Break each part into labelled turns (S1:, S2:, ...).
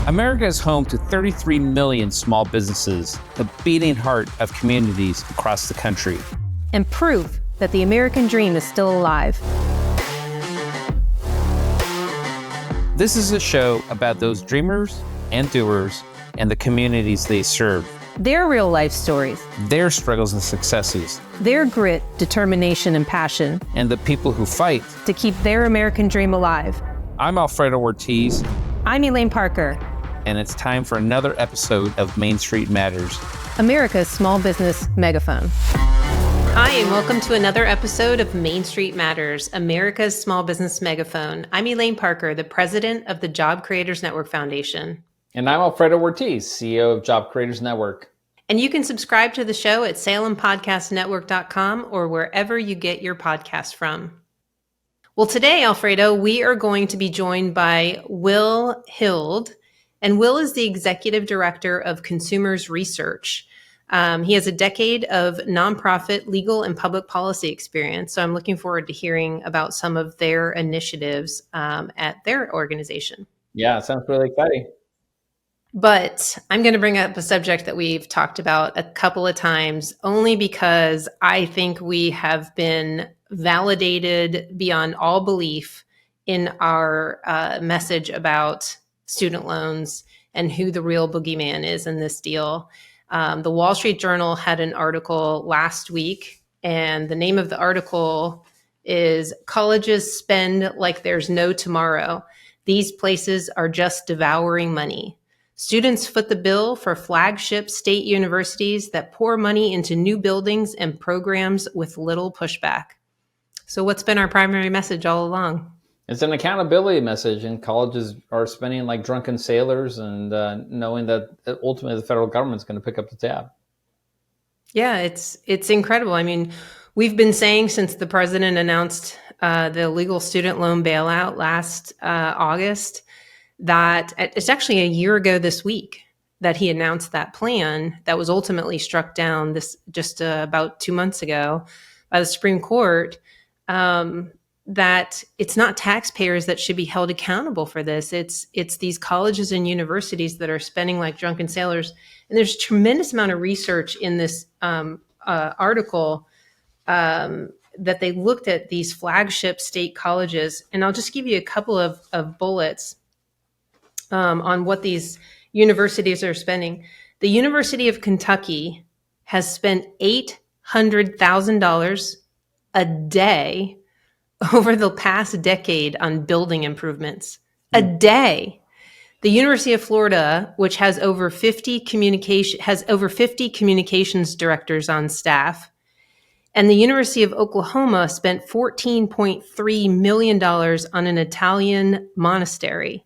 S1: America is home to 33 million small businesses, the beating heart of communities across the country.
S2: And proof that the American dream is still alive.
S1: This is a show about those dreamers and doers and the communities they serve.
S2: Their real life stories.
S1: Their struggles and successes.
S2: Their grit, determination, and passion.
S1: And the people who fight
S2: to keep their American dream alive.
S1: I'm Alfredo Ortiz.
S2: I'm Elaine Parker.
S1: And it's time for another episode of Main Street Matters,
S2: America's small business megaphone.
S3: Hi, and welcome to another episode of Main Street Matters, America's small business megaphone. I'm Elaine Parker, the president of the Job Creators Network Foundation.
S4: And I'm Alfredo Ortiz, CEO of Job Creators Network.
S3: And you can subscribe to the show at salempodcastnetwork.com or wherever you get your podcasts from. Well, today, Alfredo, we are going to be joined by Will Hild. And Will is the executive director of Consumers Research. He has a decade of nonprofit legal and public policy experience. So I'm looking forward to hearing about some of their initiatives at their organization.
S4: Yeah, it sounds really exciting.
S3: But I'm going to bring up a subject that we've talked about a couple of times, only because I think we have been validated beyond all belief in our message about student loans and who the real boogeyman is in this deal. The Wall Street Journal had an article last week, and the name of the article is "Colleges Spend Like There's No Tomorrow. These places are just devouring money. Students foot the bill for flagship state universities that pour money into new buildings and programs with little pushback." So what's been our primary message all along?
S4: It's an accountability message, and colleges are spending like drunken sailors and knowing that ultimately the federal government's going to pick up the tab.
S3: Yeah, it's incredible. I mean, we've been saying since the president announced the illegal student loan bailout last August that it's actually a year ago this week that he announced that plan that was ultimately struck down this just about 2 months ago by the Supreme Court. That it's not taxpayers that should be held accountable for this. It's these colleges and universities that are spending like drunken sailors. And there's a tremendous amount of research in this article that they looked at these flagship state colleges. And I'll just give you a couple of bullets on what these universities are spending. The University of Kentucky has spent $800,000 a day over the past decade on building improvements. A day. The University of Florida, which has over 50 communications directors on staff, and the University of Oklahoma spent $14.3 million on an Italian monastery.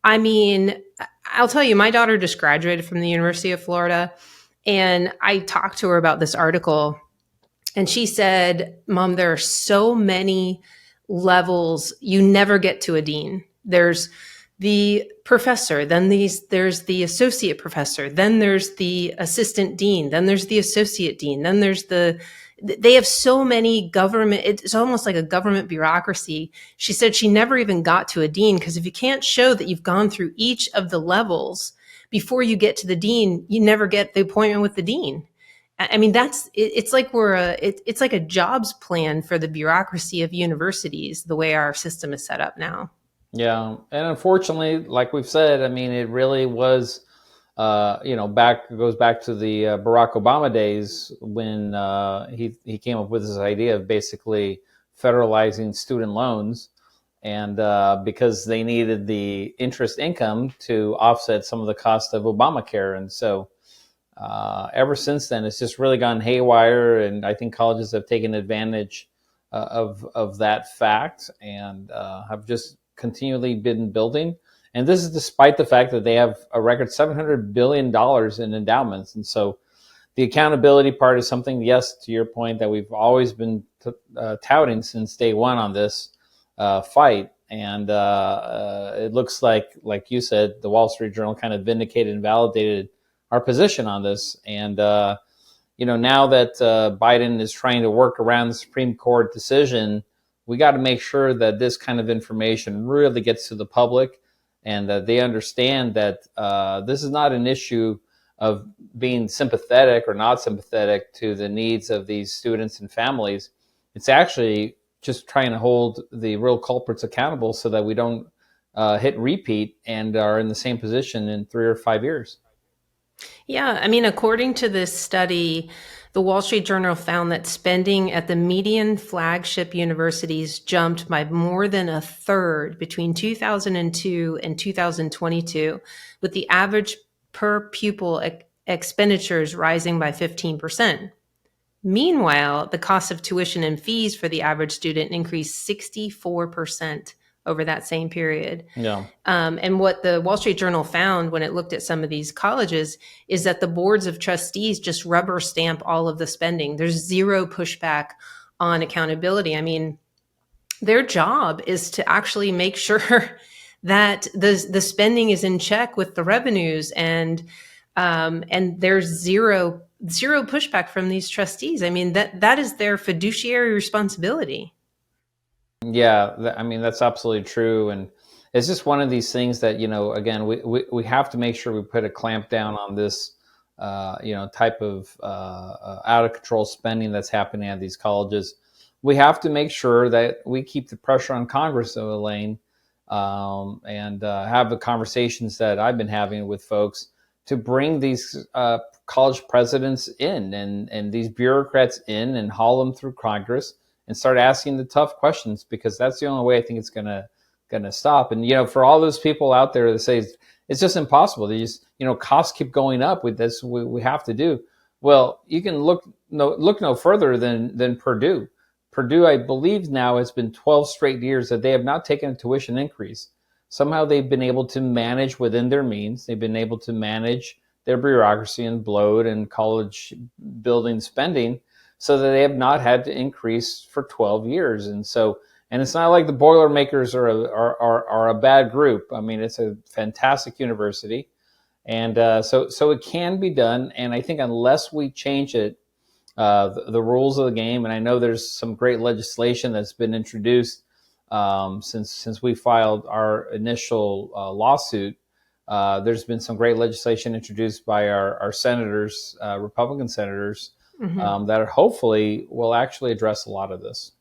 S3: I mean, I'll tell you, my daughter just graduated from the University of Florida, and I talked to her about this article. And she said, "Mom, there are so many levels. You never get to a dean. There's the professor, then there's the associate professor, then there's the assistant dean, then there's the associate dean, then they have so many government, it's almost like a government bureaucracy." She said she never even got to a dean because if you can't show that you've gone through each of the levels before you get to the dean, you never get the appointment with the dean. I mean, it's like it's like a jobs plan for the bureaucracy of universities, the way our system is set up now.
S4: Yeah. And unfortunately, like we've said, I mean, it really was, goes back to the Barack Obama days when he came up with this idea of basically federalizing student loans. And because they needed the interest income to offset some of the cost of Obamacare. And so ever since then, it's just really gone haywire, and I think colleges have taken advantage of that fact and have just continually been building. And this is despite the fact that they have a record $700 billion in endowments. And so the accountability part is something, yes, to your point, that we've always been touting since day one on this fight. And it looks like you said, the Wall Street Journal kind of vindicated and validated our position on this. And, now that Biden is trying to work around the Supreme Court decision, we got to make sure that this kind of information really gets to the public and that they understand that this is not an issue of being sympathetic or not sympathetic to the needs of these students and families. It's actually just trying to hold the real culprits accountable so that we don't hit repeat and are in the same position in 3 or 5 years.
S3: Yeah, I mean, according to this study, the Wall Street Journal found that spending at the median flagship universities jumped by more than a third between 2002 and 2022, with the average per pupil expenditures rising by 15%. Meanwhile, the cost of tuition and fees for the average student increased 64% over that same period.
S4: Yeah.
S3: And what the Wall Street Journal found when it looked at some of these colleges is that the boards of trustees just rubber stamp all of the spending. There's zero pushback on accountability. I mean, their job is to actually make sure that the spending is in check with the revenues, and there's zero pushback from these trustees. I mean, that is their fiduciary responsibility.
S4: Yeah, I mean, that's absolutely true. And it's just one of these things that, again, we have to make sure we put a clamp down on this, type of out of control spending that's happening at these colleges. We have to make sure that we keep the pressure on Congress, though, Elaine, and have the conversations that I've been having with folks to bring these college presidents in and these bureaucrats in and haul them through Congress and start asking the tough questions, because that's the only way I think it's gonna stop. And for all those people out there that say it's just impossible, they just costs keep going up with this, we have to do. Well, you can look no further than Purdue. Purdue, I believe now, has been 12 straight years that they have not taken a tuition increase. Somehow they've been able to manage within their means. They've been able to manage their bureaucracy and bloat and college building spending, so that they have not had to increase for 12 years. And it's not like the Boilermakers are a bad group. I mean, it's a fantastic university. And so it can be done. And I think unless we change it, the rules of the game, and I know there's some great legislation that's been introduced since we filed our initial lawsuit. There's been some great legislation introduced by our senators, Republican senators, that hopefully will actually address a lot of this.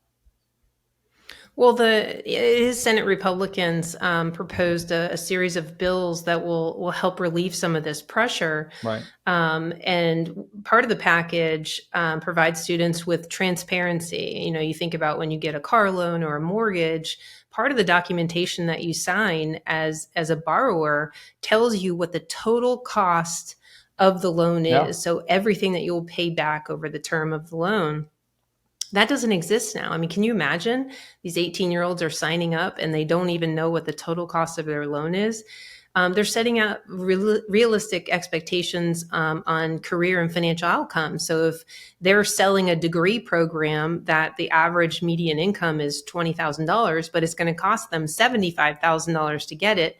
S3: Well, his Senate Republicans proposed a series of bills that will help relieve some of this pressure.
S4: Right.
S3: And part of the package provides students with transparency. You think about when you get a car loan or a mortgage, part of the documentation that you sign as a borrower tells you what the total cost of the loan is. So everything that you'll pay back over the term of the loan. That doesn't exist now. I mean, can you imagine these 18-year-olds are signing up and they don't even know what the total cost of their loan is? They're setting out realistic expectations on career and financial outcomes. So if they're selling a degree program that the average median income is $20,000, but it's going to cost them $75,000 to get it,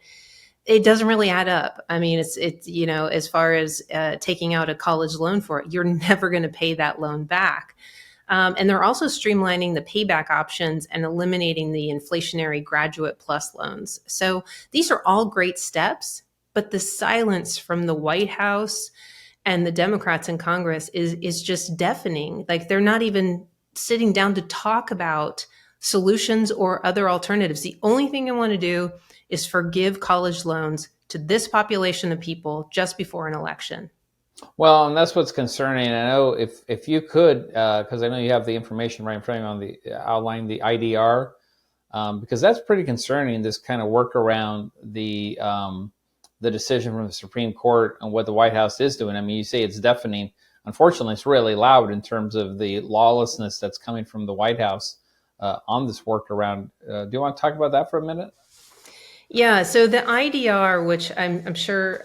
S3: it doesn't really add up. I mean, it's as far as taking out a college loan for it, you're never going to pay that loan back. And they're also streamlining the payback options and eliminating the inflationary Graduate Plus loans. So these are all great steps, but the silence from the White House and the Democrats in Congress is just deafening. Like, they're not even sitting down to talk about solutions or other alternatives. The only thing they want to do is forgive college loans to this population of people just before an election.
S4: Well, and that's what's concerning. I know if you could, because I know you have the information right in front of you on outline the IDR, because that's pretty concerning. This kind of work around the decision from the Supreme Court and what the White House is doing. I mean, you say it's deafening. Unfortunately, it's really loud in terms of the lawlessness that's coming from the White House on this workaround. Do you want to talk about that for a minute? Yeah.
S3: So the IDR, which I'm sure.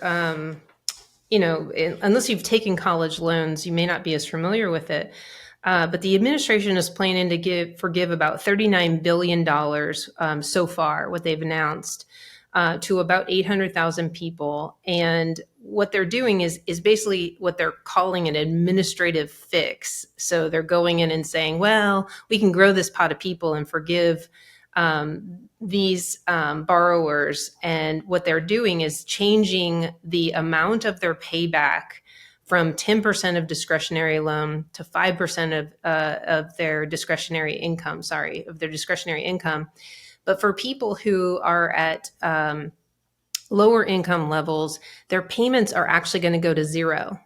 S3: Unless you've taken college loans, you may not be as familiar with it. But the administration is planning to forgive about $39 billion so far, what they've announced, to about 800,000 people. And what they're doing is basically what they're calling an administrative fix. So they're going in and saying, well, we can grow this pot of people and forgive these borrowers. And what they're doing is changing the amount of their payback from 10% of discretionary loan to 5% of their discretionary income, But for people who are at lower income levels, their payments are actually going to go to zero.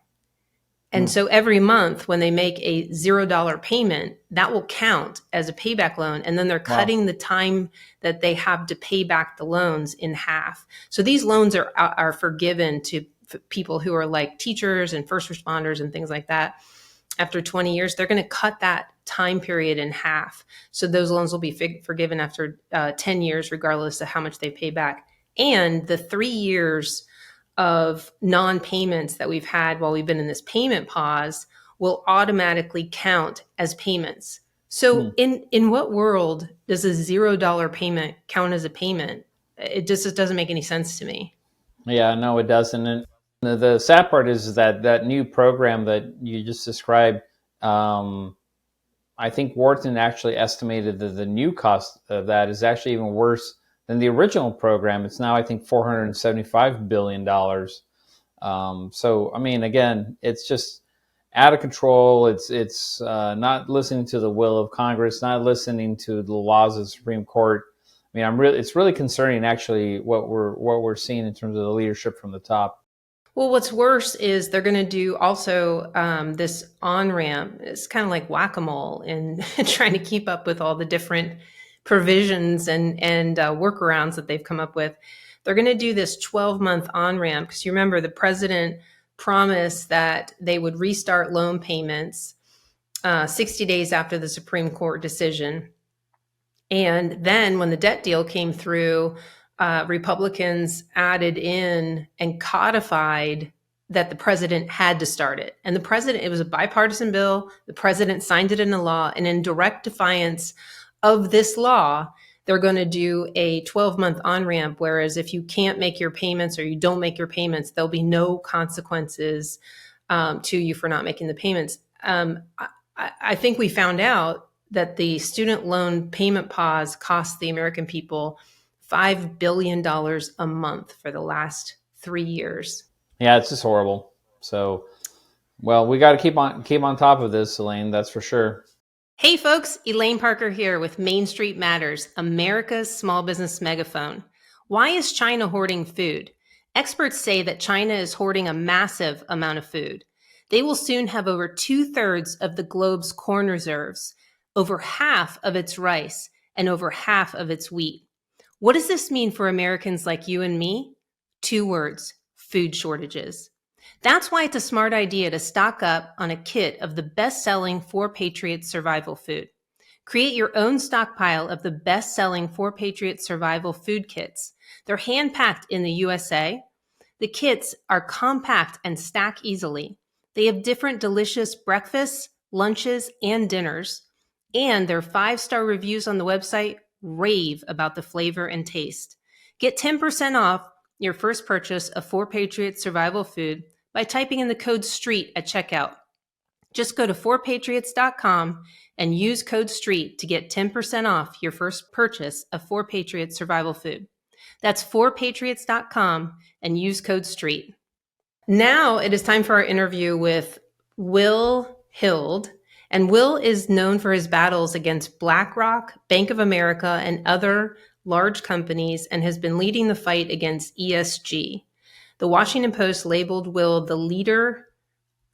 S3: And so every month when they make a $0 payment, that will count as a payback loan. And then they're cutting the time that they have to pay back the loans in half. So these loans are forgiven to people who are like teachers and first responders and things like that. After 20 years, they're going to cut that time period in half. So those loans will be forgiven after 10 years, regardless of how much they pay back. And the 3 years of non-payments that we've had while we've been in this payment pause will automatically count as payments. So in what world does a $0 payment count as a payment? It just doesn't make any sense to me.
S4: Yeah, no, it doesn't. And the sad part is that new program that you just described, I think Wharton actually estimated that the new cost of that is actually even worse than the original program. It's now, I think, $475 billion. So, I mean, again, it's just out of control. It's not listening to the will of Congress, not listening to the laws of the Supreme Court. I mean, it's really concerning, actually, what we're seeing in terms of the leadership from the top.
S3: Well, what's worse is they're going to do also this on-ramp. It's kind of like whack-a-mole in trying to keep up with all the different provisions and workarounds that they've come up with. They're going to do this 12-month on-ramp because you remember the president promised that they would restart loan payments 60 days after the Supreme Court decision. And then when the debt deal came through, Republicans added in and codified that the president had to start it. And it was a bipartisan bill. The president signed it into law. And in direct defiance of this law, they're going to do a 12-month on-ramp, whereas if you can't make your payments or you don't make your payments, there'll be no consequences to you for not making the payments. I think we found out that the student loan payment pause cost the American people $5 billion a month for the last 3 years.
S4: Yeah, it's just horrible. So, well, we got to keep on top of this, Elaine, that's for sure.
S3: Hey folks, Elaine Parker here with Main Street Matters, America's small business megaphone. Why is China hoarding food? Experts say that China is hoarding a massive amount of food. They will soon have over 2/3 of the globe's corn reserves, over half of its rice, and over half of its wheat. What does this mean for Americans like you and me? 2 words: food shortages. That's why it's a smart idea to stock up on a kit of the best-selling 4 Patriots survival food. Create your own stockpile of the best-selling 4 Patriots survival food kits. They're hand-packed in the USA. The kits are compact and stack easily. They have different delicious breakfasts, lunches, and dinners. And their 5-star reviews on the website rave about the flavor and taste. Get 10% off your first purchase of 4 Patriots survival food by typing in the code STREET at checkout. Just go to 4patriots.com and use code STREET to get 10% off your first purchase of 4 Patriots survival food. That's 4patriots.com and use code STREET. Now it is time for our interview with Will Hild. And Will is known for his battles against BlackRock, Bank of America, and other large companies, and has been leading the fight against ESG. The Washington Post labeled Will the leader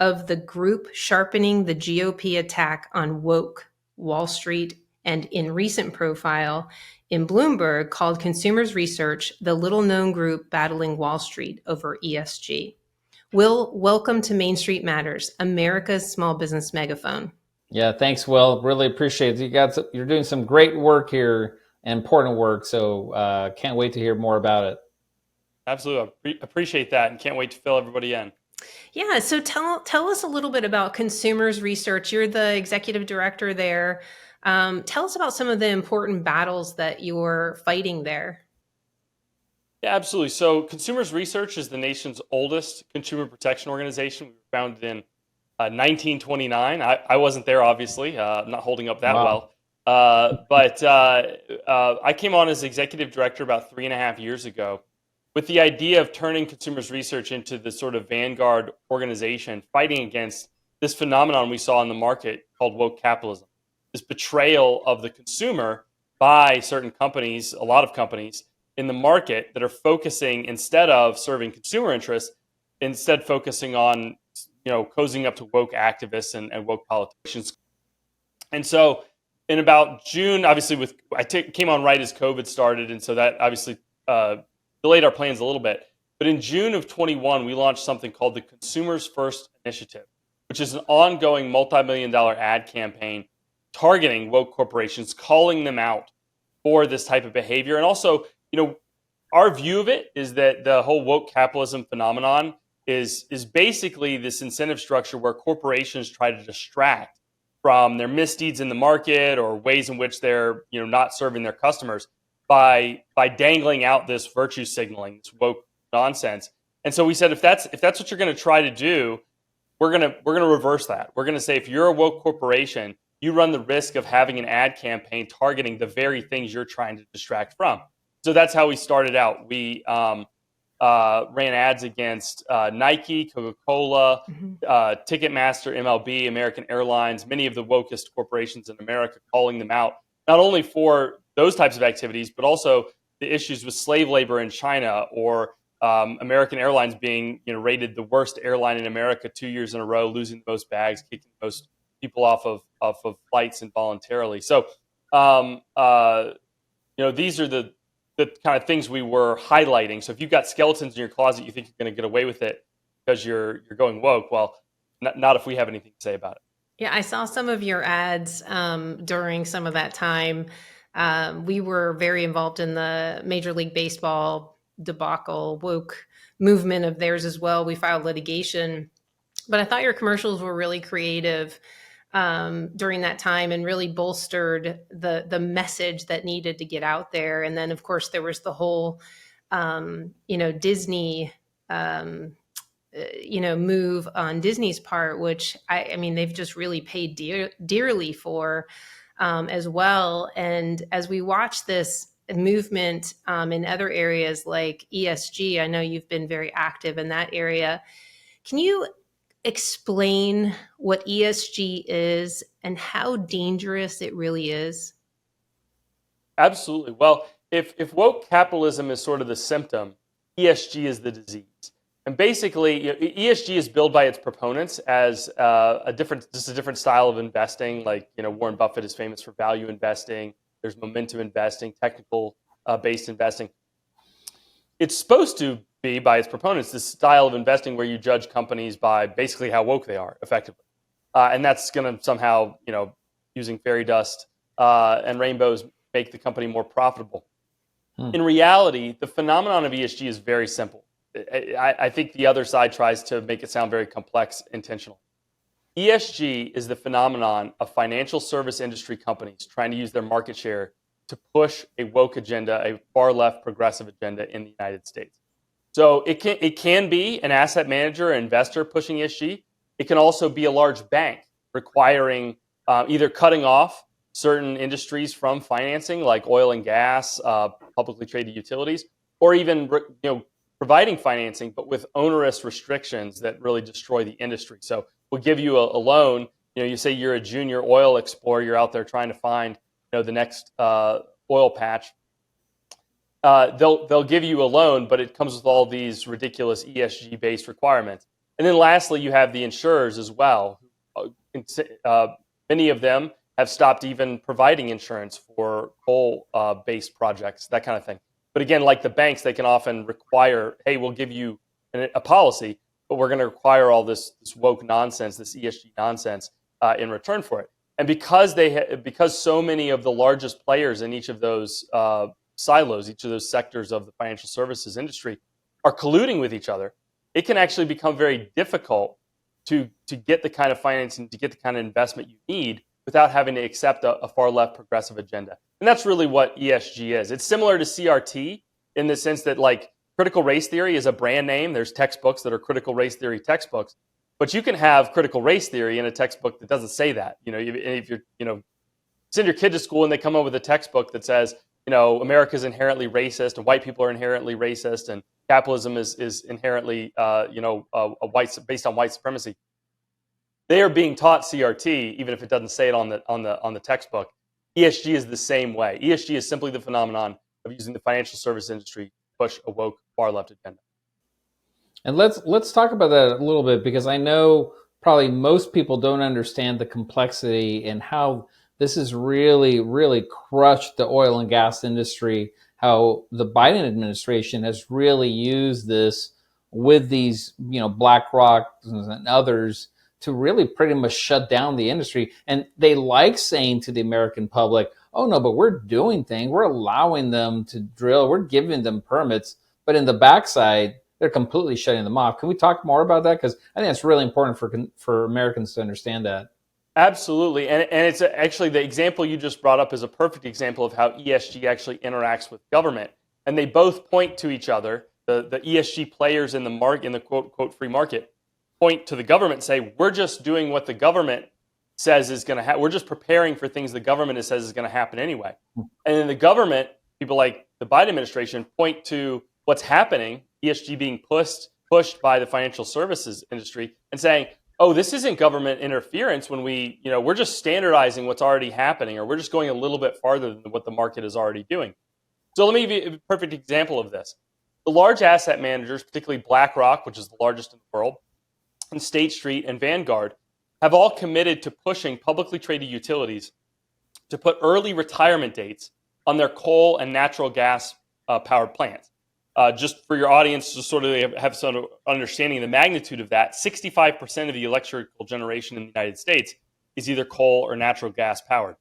S3: of the group sharpening the GOP attack on woke Wall Street, and in recent profile in Bloomberg called Consumers Research the little-known group battling Wall Street over ESG. Will, welcome to Main Street Matters, America's small business megaphone.
S4: Yeah, thanks, Will. Really appreciate it. You're doing some great work here, important work. So can't wait to hear more about it.
S5: Absolutely. I appreciate that and can't wait to fill everybody in.
S3: Yeah, so tell us a little bit about Consumers Research. You're the executive director there. Tell us about some of the important battles that you're fighting there.
S5: Yeah, absolutely. So Consumers Research is the nation's oldest consumer protection organization. We were founded in 1929. I wasn't there, obviously. I'm not holding up that well. But I came on as executive director about 3.5 years ago with the idea of turning consumers research into the sort of vanguard organization fighting against this phenomenon we saw in the market called woke capitalism, this betrayal of the consumer by certain companies, a lot of companies in the market that are focusing, instead of serving consumer interests, instead focusing on cozying up to woke activists and woke politicians. And so in about June, obviously came on right as COVID started, and so that obviously delayed our plans a little bit. But in June of 21, we launched something called the Consumers First Initiative, which is an ongoing multi-million-dollar ad campaign targeting woke corporations, calling them out for this type of behavior. And also, our view of it is that the whole woke capitalism phenomenon is basically this incentive structure where corporations try to distract from their misdeeds in the market or ways in which they're not serving their customers by dangling out this virtue signaling, this woke nonsense. And so we said, if that's what you're going to try to do, we're going to reverse that. We're going to say, if you're a woke corporation, you run the risk of having an ad campaign targeting the very things you're trying to distract from. So that's how we started out. We ran ads against Nike, Coca-Cola, Ticketmaster, MLB, American Airlines, many of the wokest corporations in America, calling them out, not only for those types of activities, but also the issues with slave labor in China, or American Airlines being rated the worst airline in America 2 years in a row, losing the most bags, kicking the most people off of flights involuntarily. So these are the kind of things we were highlighting. So if you've got skeletons in your closet, you think you're going to get away with it because you're going woke. Well, not if we have anything to say about it.
S3: Yeah, I saw some of your ads during some of that time. We were very involved in the Major League Baseball debacle, woke movement of theirs as well. We filed litigation, but I thought your commercials were really creative during that time and really bolstered the message that needed to get out there. And then, of course, there was the whole, Disney, move on Disney's part, which I mean, they've just really paid dearly for as well. And as we watch this movement in other areas like ESG, I know you've been very active in that area. Can you explain what ESG is and how dangerous it really is?
S5: Absolutely. Well, if woke capitalism is sort of the symptom, ESG is the disease. And basically, ESG is billed by its proponents as a different style of investing. Like, Warren Buffett is famous for value investing. There's momentum investing, technical based investing. It's supposed to be, by its proponents, this style of investing where you judge companies by basically how woke they are, effectively. And that's going to somehow, using fairy dust and rainbows, make the company more profitable. In reality, the phenomenon of ESG is very simple. I think the other side tries to make it sound very complex intentionally. ESG is the phenomenon of financial service industry companies trying to use their market share to push a woke agenda, a far left progressive agenda in the United States. So it can be an asset manager or investor pushing ESG. It can also be a large bank requiring either cutting off certain industries from financing, like oil and gas, publicly traded utilities, or even providing financing, but with onerous restrictions that really destroy the industry. So we'll give you a loan. You say you're a junior oil explorer, you're out there trying to find the next oil patch. They'll give you a loan, but it comes with all these ridiculous ESG-based requirements. And then lastly, you have the insurers as well. Many of them have stopped even providing insurance for coal-based projects, that kind of thing. But again, like the banks, they can often require, hey, we'll give you a policy, but we're going to require all this woke nonsense, this ESG nonsense in return for it. And because so many of the largest players in each of those silos, each of those sectors of the financial services industry are colluding with each other, it can actually become very difficult to get the kind of financing, to get the kind of investment you need without having to accept a far left progressive agenda. And that's really what ESG is. It's similar to CRT in the sense that, like, critical race theory is a brand name. There's textbooks that are critical race theory textbooks, but you can have critical race theory in a textbook that doesn't say that. If you're send your kid to school and they come up with a textbook that says, America's inherently racist and white people are inherently racist and capitalism is inherently, based on white supremacy. They are being taught CRT, even if it doesn't say it on the textbook. ESG is the same way. ESG is simply the phenomenon of using the financial service industry to push a woke far left agenda.
S4: And let's talk about that a little bit, because I know probably most people don't understand the complexity and how this has really, really crushed the oil and gas industry, how the Biden administration has really used this with these, BlackRock and others to really pretty much shut down the industry. And they like saying to the American public, oh no, but we're doing things. We're allowing them to drill. We're giving them permits. But in the backside, they're completely shutting them off. Can we talk more about that? Because I think it's really important for Americans to understand that.
S5: Absolutely. And it's actually the example you just brought up is a perfect example of how ESG actually interacts with government. And they both point to each other. The ESG players in the market, in the quote free market, point to the government and say, we're just doing what the government says is going to happen. We're just preparing for things the government says is going to happen anyway. And then the government, people like the Biden administration, point to what's happening, ESG being pushed by the financial services industry, and saying, oh, this isn't government interference when we're just standardizing what's already happening, or we're just going a little bit farther than what the market is already doing. So let me give you a perfect example of this. The large asset managers, particularly BlackRock, which is the largest in the world, and State Street and Vanguard, have all committed to pushing publicly traded utilities to put early retirement dates on their coal and natural gas powered plants. Just for your audience to sort of have some understanding of the magnitude of that, 65% of the electrical generation in the United States is either coal or natural gas powered.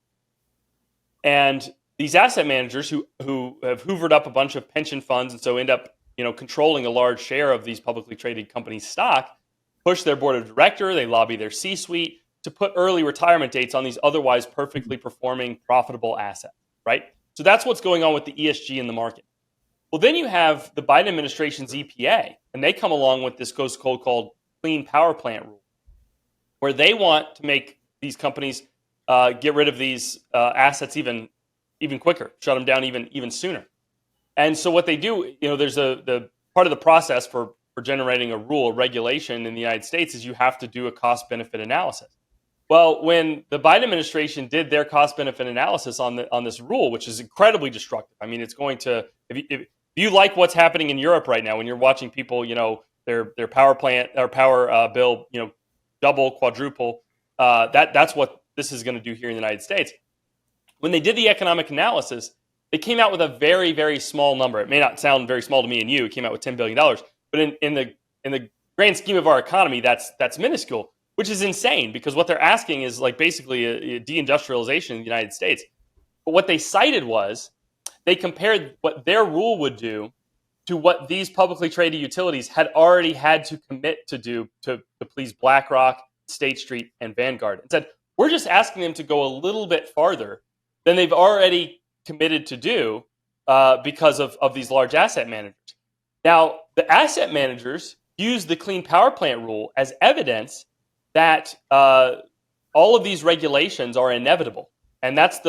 S5: And these asset managers who have hoovered up a bunch of pension funds and so end up controlling a large share of these publicly traded companies' stock, push their board of directors, they lobby their C-suite to put early retirement dates on these otherwise perfectly performing, profitable assets, right? So that's what's going on with the ESG in the market. Well, then you have the Biden administration's EPA, and they come along with this called Clean Power Plant rule, where they want to make these companies get rid of these assets even quicker, shut them down even sooner. And so what they do, there's the part of the process for generating a rule, a regulation in the United States is you have to do a cost-benefit analysis. Well, when the Biden administration did their cost-benefit analysis on this rule, which is incredibly destructive. I mean, it's going to if you like what's happening in Europe right now, when you're watching people, their power plant or power bill, double, quadruple, that's what this is going to do here in the United States. When they did the economic analysis, they came out with a very, very small number. It may not sound very small to me and you. It came out with $10 billion. But in the grand scheme of our economy, that's minuscule, which is insane because what they're asking is like basically a deindustrialization in the United States. But what they cited was they compared what their rule would do to what these publicly traded utilities had already had to commit to do to please BlackRock, State Street, and Vanguard. And said, we're just asking them to go a little bit farther than they've already committed to do because of these large asset managers. Now, the asset managers use the Clean Power Plant rule as evidence that all of these regulations are inevitable. And that's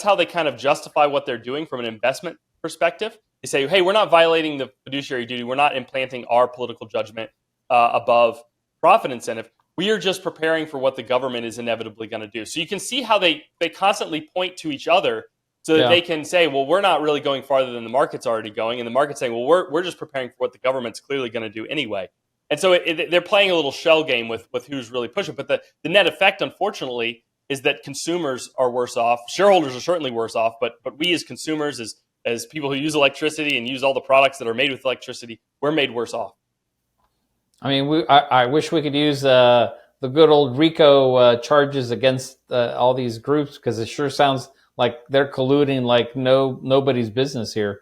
S5: how they kind of justify what they're doing from an investment perspective. They say, hey, we're not violating the fiduciary duty. We're not implanting our political judgment above profit incentive. We are just preparing for what the government is inevitably going to do. So you can see how they constantly point to each other so that they can say, well, we're not really going farther than the market's already going. And the market's saying, well, we're just preparing for what the government's clearly going to do anyway. And so they're playing a little shell game with who's really pushing. But the net effect, unfortunately, is that consumers are worse off. Shareholders are certainly worse off. But we as consumers, as people who use electricity and use all the products that are made with electricity, we're made worse off.
S4: I mean, I wish we could use the good old RICO charges against all these groups, because it sure sounds like they're colluding like nobody's business here.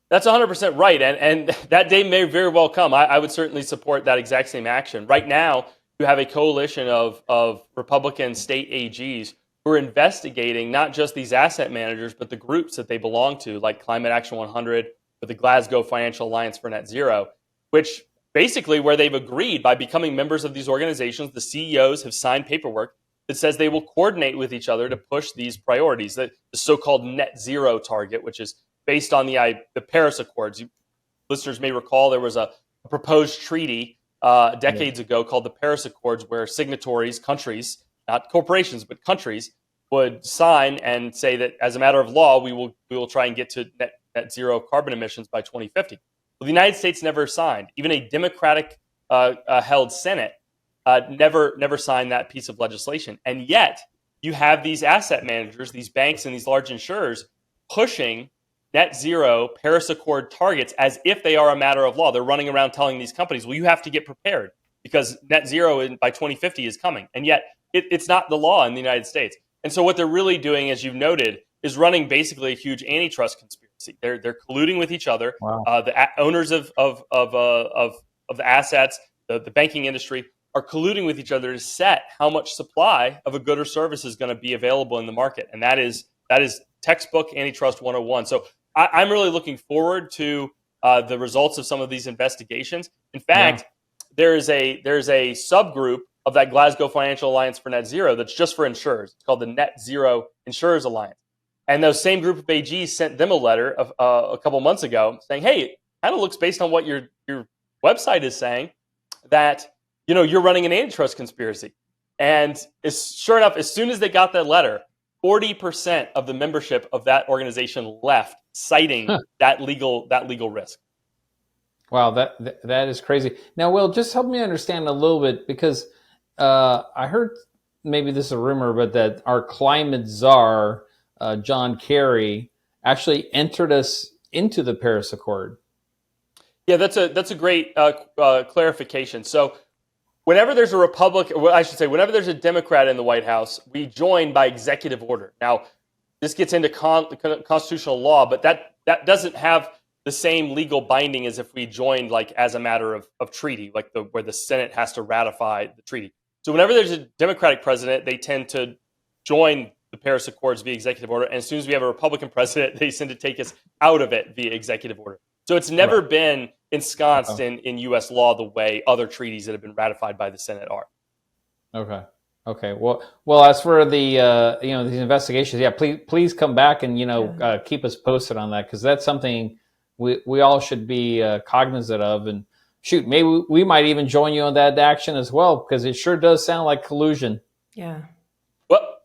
S5: That's 100% right. And that day may very well come. I would certainly support that exact same action. Right now, you have a coalition of Republican state AGs who are investigating not just these asset managers, but the groups that they belong to, like Climate Action 100 or the Glasgow Financial Alliance for Net Zero, which basically where they've agreed by becoming members of these organizations, the CEOs have signed paperwork that says they will coordinate with each other to push these priorities, the so-called net zero target, which is based on the Paris Accords. Listeners may recall there was a proposed treaty decades ago called the Paris Accords, where signatories, countries, not corporations, but countries, would sign and say that as a matter of law, we will try and get to net zero carbon emissions by 2050. Well, the United States never signed. Even a Democratic held Senate never signed that piece of legislation. And yet you have these asset managers, these banks and these large insurers pushing net zero Paris Accord targets as if they are a matter of law. They're running around telling these companies, well, you have to get prepared because net zero by 2050 is coming. And yet it's not the law in the United States. And so what they're really doing, as you've noted, is running basically a huge antitrust conspiracy. They're colluding with each other.
S4: Wow.
S5: The owners of the assets, the banking industry, are colluding with each other to set how much supply of a good or service is going to be available in the market. And that is textbook antitrust 101. So I'm really looking forward to the results of some of these investigations. In fact, there's a subgroup of that Glasgow Financial Alliance for Net Zero that's just for insurers. It's called the Net Zero Insurers Alliance. And those same group of AGs sent them a letter a couple months ago saying, hey, it kind of looks based on what your website is saying that you're running an antitrust conspiracy. And sure enough, as soon as they got that letter, 40% of the membership of that organization left, citing that legal risk.
S4: Wow, that is crazy. Now, Will, just help me understand a little bit, because I heard, maybe this is a rumor, but that our climate czar, John Kerry, actually entered us into the Paris Accord.
S5: Yeah, that's a great clarification. So whenever there's a Republican, well, I should say, whenever there's a Democrat in the White House, we join by executive order. Now, this gets into constitutional law, but that doesn't have the same legal binding as if we joined like as a matter of treaty, like where the Senate has to ratify the treaty. So whenever there's a Democratic president, they tend to join the Paris Accords via executive order. And as soon as we have a Republican president, they tend to take us out of it via executive order. So it's never been ensconced in U.S. law the way other treaties that have been ratified by the Senate are.
S4: Okay. Well, as for the these investigations, please come back and keep us posted on that, because that's something we all should be cognizant of. And shoot, maybe we might even join you on that action as well, because it sure does sound like collusion.
S3: Yeah.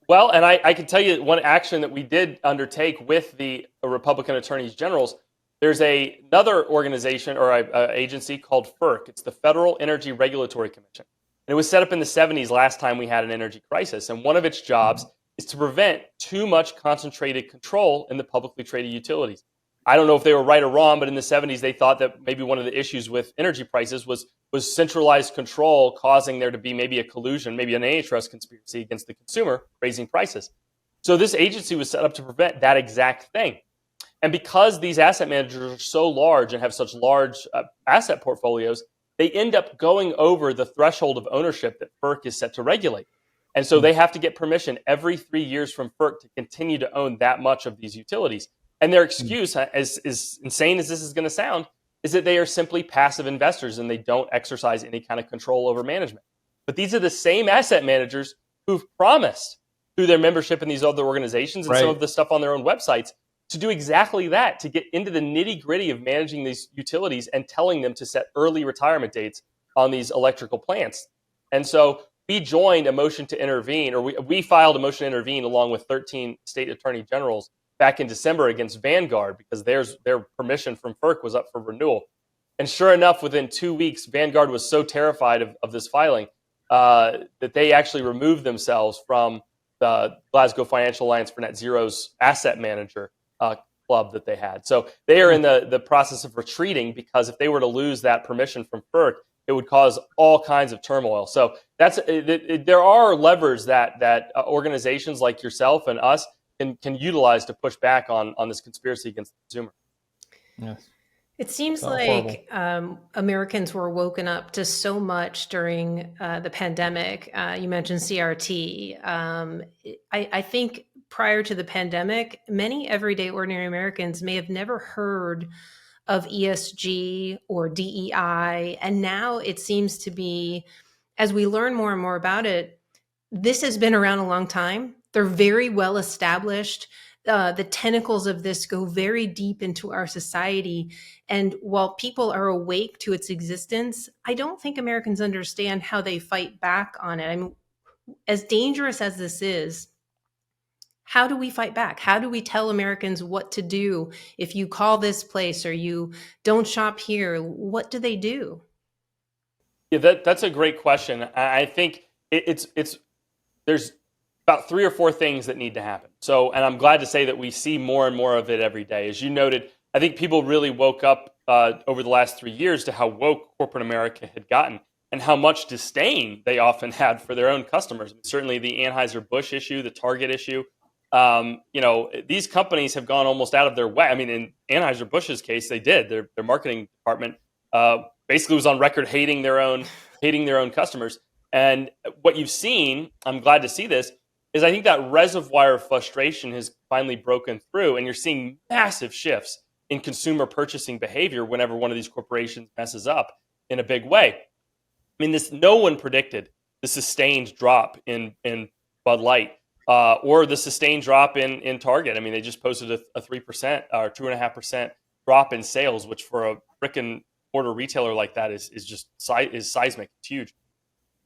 S5: Well, and I can tell you one action that we did undertake with the Republican attorneys generals. There's another organization or agency called FERC. It's the Federal Energy Regulatory Commission. And it was set up in the 70s last time we had an energy crisis. And one of its jobs is to prevent too much concentrated control in the publicly traded utilities. I don't know if they were right or wrong, but in the 70s, they thought that maybe one of the issues with energy prices was centralized control causing there to be maybe a collusion, maybe an antitrust conspiracy against the consumer, raising prices. So this agency was set up to prevent that exact thing. And because these asset managers are so large and have such large asset portfolios, they end up going over the threshold of ownership that FERC is set to regulate. And so they have to get permission every 3 years from FERC to continue to own that much of these utilities. And their excuse, as insane as this is going to sound, is that they are simply passive investors and they don't exercise any kind of control over management. But these are the same asset managers who've promised through their membership in these other organizations and some of the stuff on their own websites to do exactly that, to get into the nitty gritty of managing these utilities and telling them to set early retirement dates on these electrical plants. And so we joined a motion to intervene, or we filed a motion to intervene along with 13 state attorney generals back in December against Vanguard, because their permission from FERC was up for renewal. And sure enough, within 2 weeks, Vanguard was so terrified of this filing that they actually removed themselves from the Glasgow Financial Alliance for Net Zero's asset manager club that they had. So they are in the process of retreating, because if they were to lose that permission from FERC, it would cause all kinds of turmoil. So there are levers that organizations like yourself and us can utilize to push back on this conspiracy against the consumer.
S4: Yes.
S3: It seems like Americans were woken up to so much during the pandemic. You mentioned CRT. I think prior to the pandemic, many everyday ordinary Americans may have never heard of ESG or DEI. And now it seems to be, as we learn more and more about it, this has been around a long time. They're very well established. The tentacles of this go very deep into our society. And while people are awake to its existence, I don't think Americans understand how they fight back on it. I mean, as dangerous as this is, how do we fight back? How do we tell Americans what to do if you call this place or you don't shop here? What do they do?
S5: Yeah, that's a great question. I think it's there's about 3 or 4 things that need to happen. So, and I'm glad to say that we see more and more of it every day. As you noted, I think people really woke up over the last 3 years to how woke corporate America had gotten and how much disdain they often had for their own customers. I mean, certainly the Anheuser-Busch issue, the Target issue. These companies have gone almost out of their way. I mean, in Anheuser-Busch's case, they did. Their marketing department basically was on record hating their own customers. And what you've seen, I'm glad to see this, is I think that reservoir of frustration has finally broken through, and you're seeing massive shifts in consumer purchasing behavior whenever one of these corporations messes up in a big way. I mean, no one predicted the sustained drop in Bud Light or the sustained drop in Target. I mean, they just posted a 3% or 2.5% drop in sales, which for a brick and mortar retailer like that is seismic. It's huge.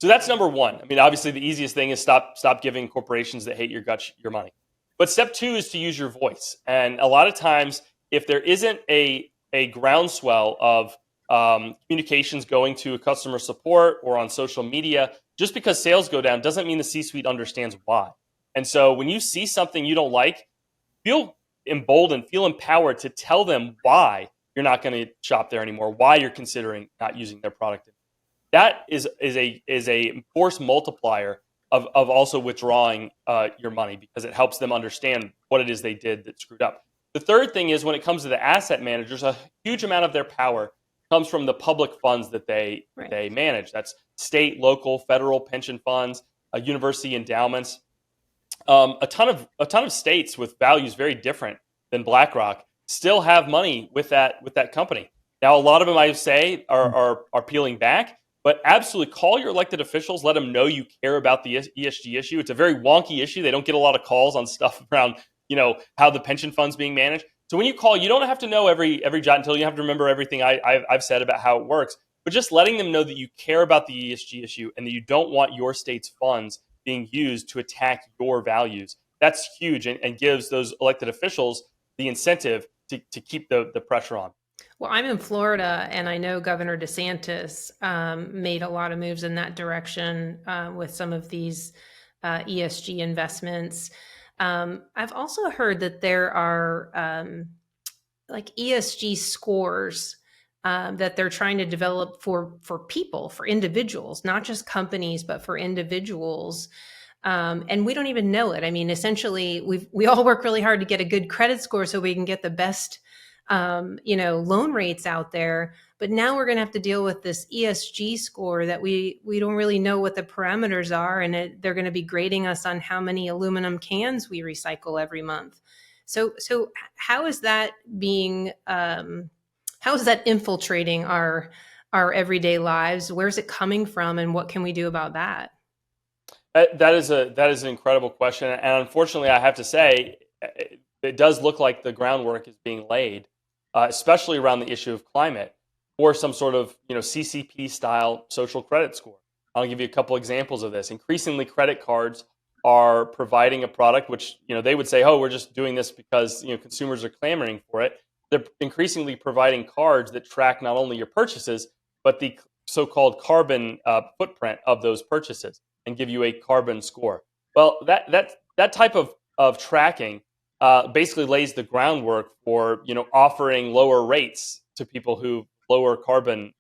S5: So that's number one. I mean, obviously the easiest thing is stop giving corporations that hate your guts your money. But step two is to use your voice. And a lot of times, if there isn't a groundswell of communications going to customer support or on social media, just because sales go down doesn't mean the C-suite understands why. And so when you see something you don't like, feel emboldened, feel empowered to tell them why you're not going to shop there anymore, why you're considering not using their product. That is a force multiplier of also withdrawing your money, because it helps them understand what it is they did that screwed up. The third thing is, when it comes to the asset managers, a huge amount of their power comes from the public funds that they manage. That's state, local, federal pension funds, university endowments. A ton of states with values very different than BlackRock still have money with that company. Now, a lot of them, I say, are peeling back. But absolutely call your elected officials, let them know you care about the ESG issue. It's a very wonky issue. They don't get a lot of calls on stuff around, how the pension fund's being managed. So when you call, you don't have to know every jot and tittle. You have to remember everything I've said about how it works. But just letting them know that you care about the ESG issue and that you don't want your state's funds being used to attack your values. That's huge, and gives those elected officials the incentive to keep the pressure on.
S3: Well, I'm in Florida, and I know Governor DeSantis made a lot of moves in that direction with some of these ESG investments. I've also heard that there are like ESG scores that they're trying to develop for people, for individuals, not just companies, but for individuals. And we don't even know it. I mean, essentially, we all work really hard to get a good credit score so we can get the best loan rates out there. But now we're going to have to deal with this ESG score that we don't really know what the parameters are. And they're going to be grading us on how many aluminum cans we recycle every month. So how is that being, how is that infiltrating our everyday lives? Where's it coming from? And what can we do about that?
S5: That is an incredible question. And unfortunately, I have to say, it does look like the groundwork is being laid, especially around the issue of climate, or some sort of CCP style social credit score. I'll give you a couple examples of this. Increasingly, credit cards are providing a product which they would say, oh, we're just doing this because consumers are clamoring for it. They're increasingly providing cards that track not only your purchases, but the so-called carbon footprint of those purchases, and give you a carbon score. Well, that type of tracking basically lays the groundwork for offering lower rates to people who lower carbon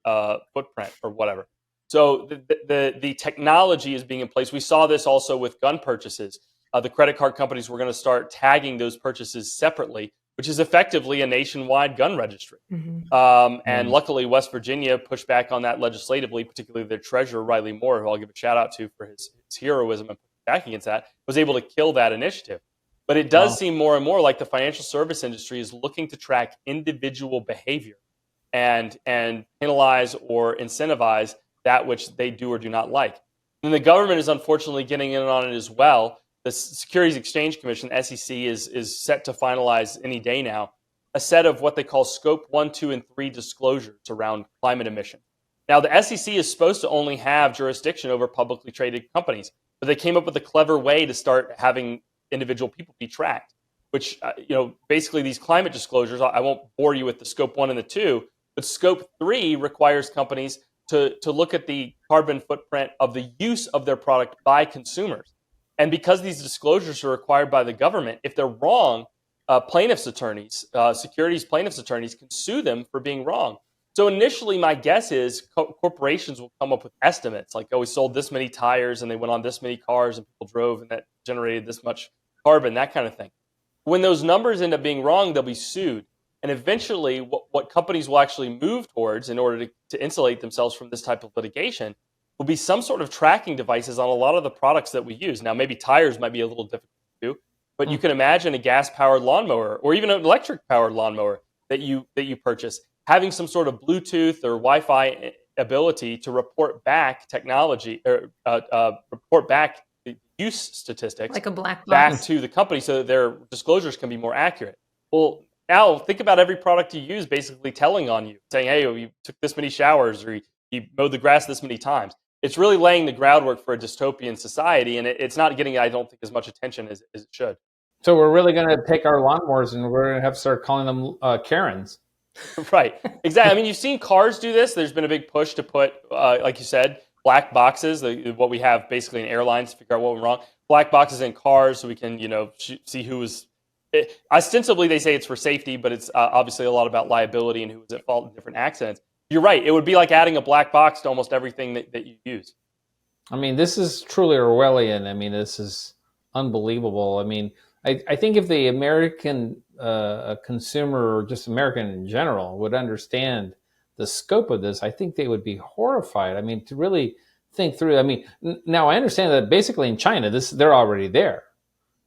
S5: footprint or whatever. So the technology is being in place. We saw this also with gun purchases. The credit card companies were going to start tagging those purchases separately, which is effectively a nationwide gun registry. Mm-hmm. And luckily, West Virginia pushed back on that legislatively, particularly their treasurer, Riley Moore, who I'll give a shout out to for his heroism and pushing back against that, was able to kill that initiative. But it does seem more and more like the financial service industry is looking to track individual behavior and penalize or incentivize that which they do or do not like. And the government is unfortunately getting in on it as well. The Securities Exchange Commission, SEC, is set to finalize any day now a set of what they call Scope 1, 2, and 3 disclosures around climate emission. Now, the SEC is supposed to only have jurisdiction over publicly traded companies, but they came up with a clever way to start having individual people be tracked, which, basically these climate disclosures, I won't bore you with the Scope 1 and the 2, but Scope 3 requires companies to look at the carbon footprint of the use of their product by consumers. And because these disclosures are required by the government, if they're wrong, plaintiffs' attorneys, securities plaintiffs' attorneys can sue them for being wrong. So initially, my guess is corporations will come up with estimates like, we sold this many tires and they went on this many cars and people drove and that generated this much carbon, that kind of thing. When those numbers end up being wrong, they'll be sued. And eventually, what companies will actually move towards in order to insulate themselves from this type of litigation will be some sort of tracking devices on a lot of the products that we use. Now, maybe tires might be a little difficult to do, but you can imagine a gas-powered lawnmower or even an electric-powered lawnmower that you purchase having some sort of Bluetooth or Wi-Fi ability to report back technology or report back the use statistics
S3: Like a black box.
S5: back to the company so that their disclosures can be more accurate. Well, now think about every product you use basically telling on you, saying, hey, you took this many showers or you mowed the grass this many times. It's really laying the groundwork for a dystopian society, and it's not getting, I don't think, as much attention as it should.
S4: So we're really going to take our lawnmowers and we're going to have to start calling them Karens.
S5: Right. Exactly. I mean, you've seen cars do this. There's been a big push to put, like you said, black boxes, what we have basically in airlines to figure out what went wrong. Black boxes in cars so we can, see who was. Ostensibly, they say it's for safety, but it's obviously a lot about liability and who was at fault in different accidents. You're right. It would be like adding a black box to almost everything that you use.
S4: I mean, this is truly Orwellian. I mean, this is unbelievable. I mean, I think if the American consumer, or just American in general, would understand the scope of this, I think they would be horrified. I mean, to really think through. I mean, now I understand that basically in China, they're already there,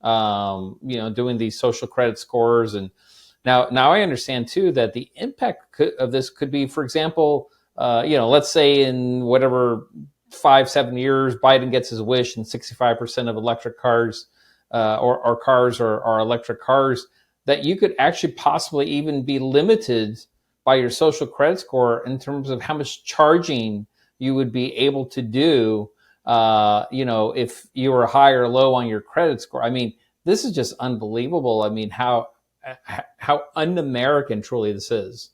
S4: doing these social credit scores, and now I understand too that the impact of this could be, for example, let's say in whatever 5-7 years, Biden gets his wish, and 65% of electric cars. Or cars or electric cars, that you could actually possibly even be limited by your social credit score in terms of how much charging you would be able to do, if you were high or low on your credit score. I mean, this is just unbelievable. I mean, how un-American truly this is.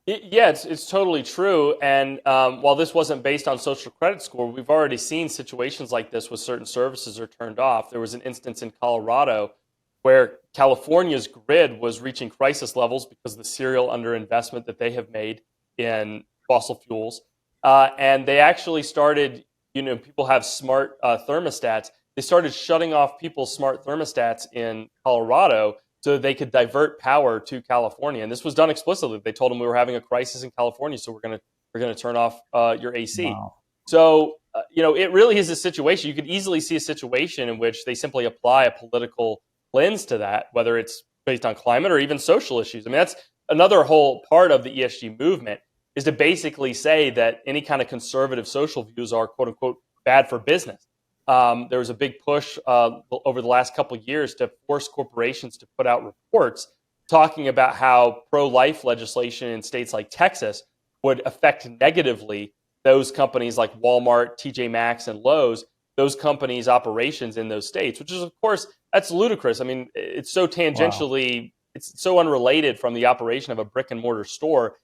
S5: Yeah, it's totally true. And while this wasn't based on social credit score, we've already seen situations like this with certain services are turned off. There was an instance in Colorado where California's grid was reaching crisis levels because of the serial underinvestment that they have made in fossil fuels. And they actually started, people have smart thermostats. They started shutting off people's smart thermostats in Colorado so they could divert power to California. And this was done explicitly. They told them we were having a crisis in California, so we're going to turn off your AC.
S4: Wow.
S5: So, it really is a situation. You could easily see a situation in which they simply apply a political lens to that, whether it's based on climate or even social issues. I mean, that's another whole part of the ESG movement, is to basically say that any kind of conservative social views are, quote unquote, bad for business. There was a big push over the last couple of years to force corporations to put out reports talking about how pro-life legislation in states like Texas would affect negatively those companies like Walmart, TJ Maxx, and Lowe's, those companies' operations in those states, which is, of course, that's ludicrous. I mean, it's so tangentially, wow. It's so unrelated from the operation of a brick and mortar store.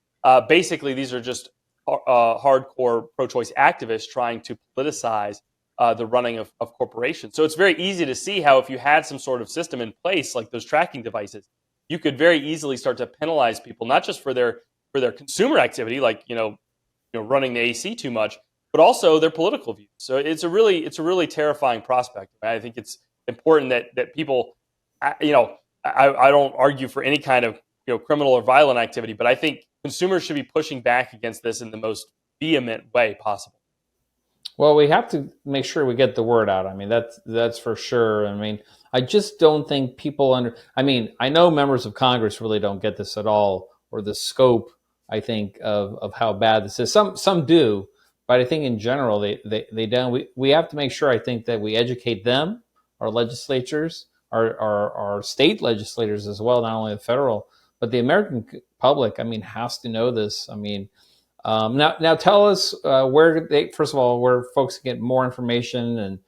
S5: Basically, these are just hardcore pro-choice activists trying to politicize the running of corporations. So it's very easy to see how if you had some sort of system in place, like those tracking devices, you could very easily start to penalize people, not just for their consumer activity, like running the AC too much, but also their political views. So it's a really terrifying prospect. I think it's important that people, I don't argue for any kind of criminal or violent activity, but I think consumers should be pushing back against this in the most vehement way possible.
S4: Well, we have to make sure we get the word out. I mean, that's for sure. I mean, I just don't think people I know members of Congress really don't get this at all, or the scope, I think, of how bad this is. Some do, But I think in general, they don't. We have to make sure, I think, that we educate them, our legislatures, our state legislators as well, not only the federal, but the American public, I mean, has to know this. I mean, now tell us first of all, where folks can get more information and,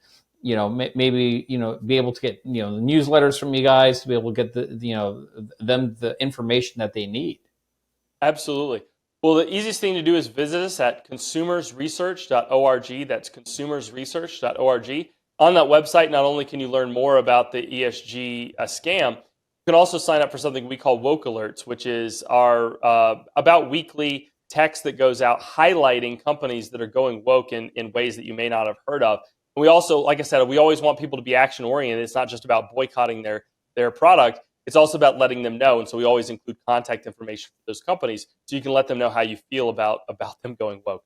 S4: maybe, be able to get, newsletters from you guys to be able to get the information that they need.
S5: Absolutely. Well, the easiest thing to do is visit us at consumersresearch.org. That's consumersresearch.org. On that website, not only can you learn more about the ESG scam, you can also sign up for something we call Woke Alerts, which is our about weekly text that goes out highlighting companies that are going woke in ways that you may not have heard of. And we also, like I said, we always want people to be action oriented. It's not just about boycotting their product. It's also about letting them know. And so we always include contact information for those companies so you can let them know how you feel about them going woke.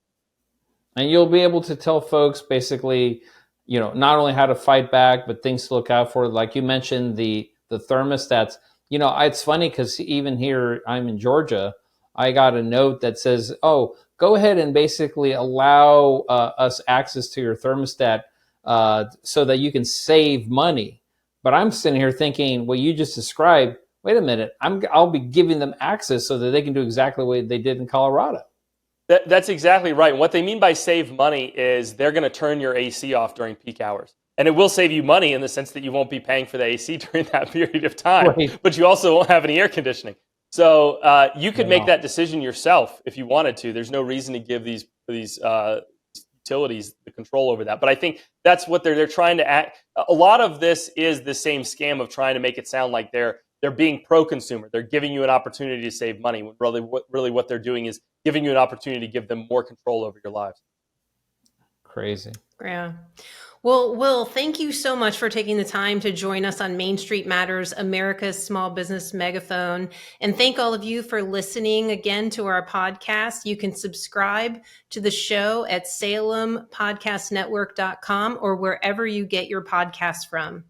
S4: And you'll be able to tell folks basically, not only how to fight back, but things to look out for. Like you mentioned, the thermostats. It's funny because even here, I'm in Georgia, I got a note that says, oh, go ahead and basically allow us access to your thermostat so that you can save money. But I'm sitting here thinking, well, you just described, wait a minute, I'll be giving them access so that they can do exactly what they did in Colorado.
S5: That's exactly right. And what they mean by save money is they're going to turn your AC off during peak hours. And it will save you money in the sense that you won't be paying for the AC during that period of time, right. But you also won't have any air conditioning. So you could make that decision yourself if you wanted to. There's no reason to give these utilities the control over that. But I think that's what they're trying to act. A lot of this is the same scam of trying to make it sound like they're being pro-consumer. They're giving you an opportunity to save money. When really what they're doing is giving you an opportunity to give them more control over your lives.
S4: Crazy.
S3: Yeah. Well, Will, thank you so much for taking the time to join us on Main Street Matters, America's Small Business Megaphone. And thank all of you for listening again to our podcast. You can subscribe to the show at SalemPodcastNetwork.com or wherever you get your podcasts from.